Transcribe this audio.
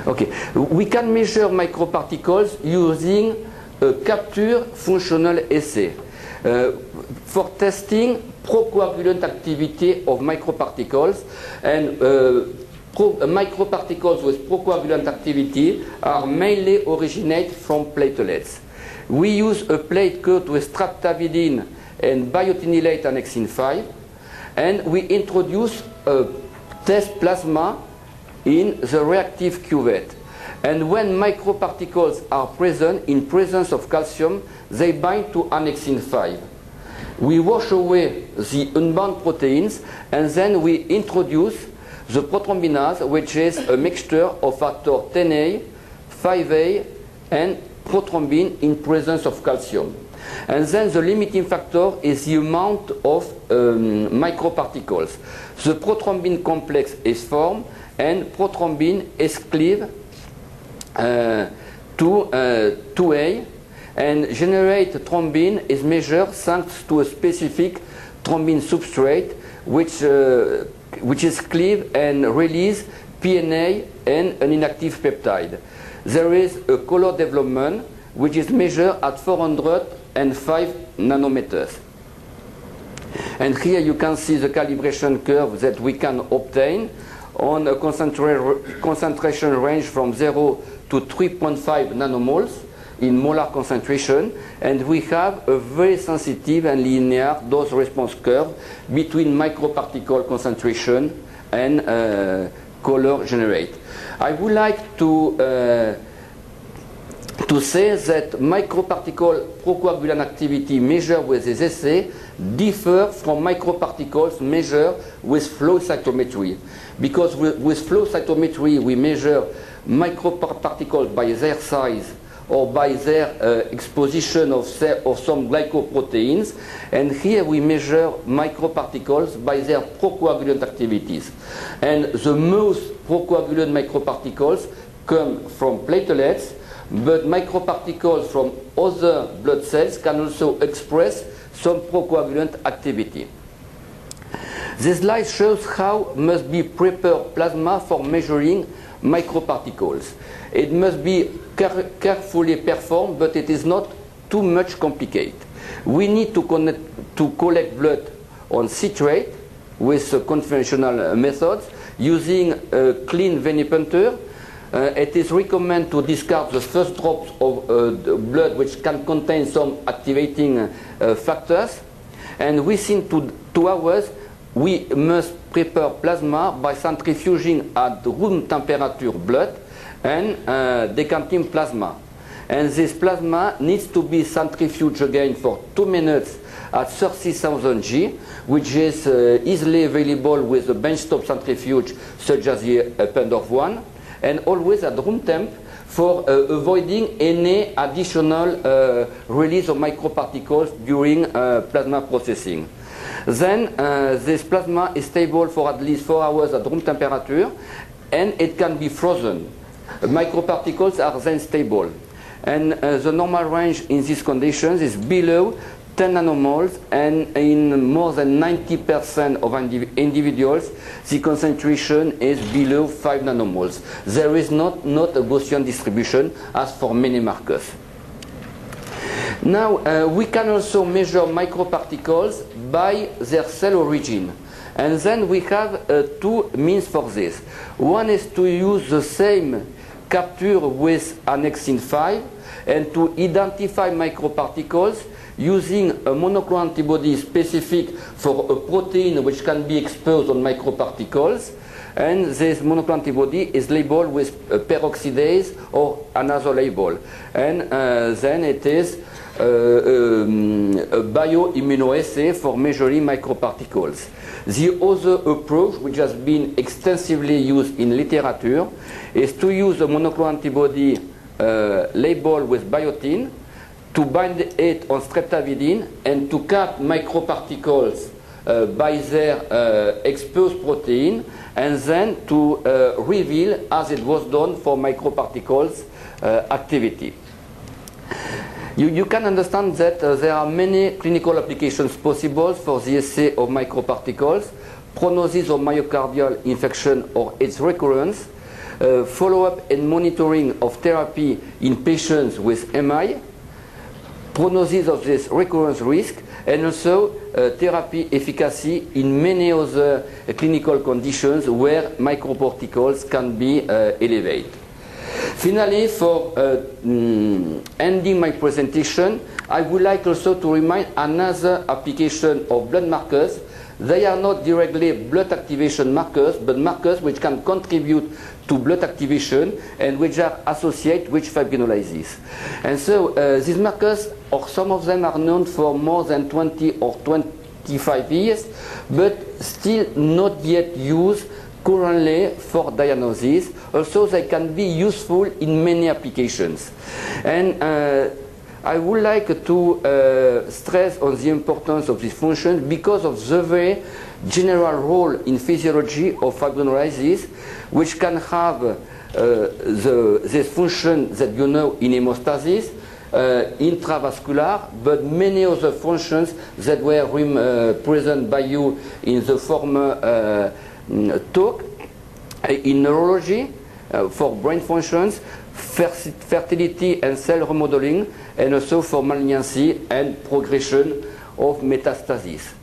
Okay, we can measure microparticles using a capture functional assay for testing procoagulant activity of microparticles, and microparticles with procoagulant activity are mainly originate from platelets. We use a plate coated with streptavidin and biotinylate annexin 5, and we introduce a test plasma in the reactive cuvette. And when microparticles are present in presence of calcium, they bind to annexin 5. We wash away the unbound proteins, and then we introduce the prothrombinase, which is a mixture of factor 10A, 5A, and prothrombin in presence of calcium. And then the limiting factor is the amount of microparticles. The prothrombin complex is formed, and prothrombin is cleaved to 2A, and generate thrombin is measured thanks to a specific thrombin substrate which is cleaved and release PNA and an inactive peptide. There is a color development which is measured at 405 nanometers. And here you can see the calibration curve that we can obtain on a concentration range from 0 to 3.5 nanomoles in molar concentration, and we have a very sensitive and linear dose response curve between microparticle concentration and color generate. I would like to say that microparticle procoagulant activity measured with this assay differ from microparticles measured with flow cytometry, because with flow cytometry we measure microparticles by their size or by their exposition of some glycoproteins, and here we measure microparticles by their procoagulant activities. And the most procoagulant microparticles come from platelets, but microparticles from other blood cells can also express some procoagulant activity. This slide shows how must be prepared plasma for measuring microparticles. It must be carefully performed, but it is not too much complicated. We need to collect blood on citrate with conventional methods using a clean venipuncture. It is recommended to discard the first drops of blood which can contain some activating factors, and within 2 hours we must prepare plasma by centrifuging at room temperature blood and decanting plasma. And this plasma needs to be centrifuged again for 2 minutes at 30,000 G, which is easily available with a benchtop centrifuge such as the Pendorf one, and always at room temp for avoiding any additional release of microparticles during plasma processing. Then this plasma is stable for at least 4 hours at room temperature, and it can be frozen. Microparticles are then stable, and the normal range in these conditions is below 10 nanomoles, and in more than 90% of individuals the concentration is below 5 nanomoles. There is not a Gaussian distribution as for many markers. Now we can also measure microparticles by their cell origin, and then we have 2 means for this. One is to use the same capture with annexin 5 and to identify microparticles using a monoclonal antibody specific for a protein which can be exposed on microparticles, and this monoclonal antibody is labeled with peroxidase or another label, and then it is a bioimmunoassay for measuring microparticles. The other approach, which has been extensively used in literature, is to use a monoclonal antibody labeled with biotin, to bind it on streptavidin, and to cap microparticles by their exposed protein, and then to reveal, as it was done for microparticles activity. You can understand that there are many clinical applications possible for the assay of microparticles: prognosis of myocardial infection or its recurrence, follow-up and monitoring of therapy in patients with MI, prognosis of this recurrence risk, and also therapy efficacy in many other clinical conditions where microcorticols can be elevated. Finally, for ending my presentation, I would like also to remind another application of blood markers. They are not directly blood activation markers, but markers which can contribute to blood activation and which are associated with fibrinolysis. And so these markers, or some of them are known for more than 20 or 25 years, but still not yet used currently for diagnosis. Also, they can be useful in many applications. And I would like to stress on the importance of this function because of the very general role in physiology of fibrinolysis, which can have this function that you know in hemostasis, intravascular, but many other functions that were present by you in the former talk, in neurology, for brain functions, fertility and cell remodeling, and also for malignancy and progression of metastasis.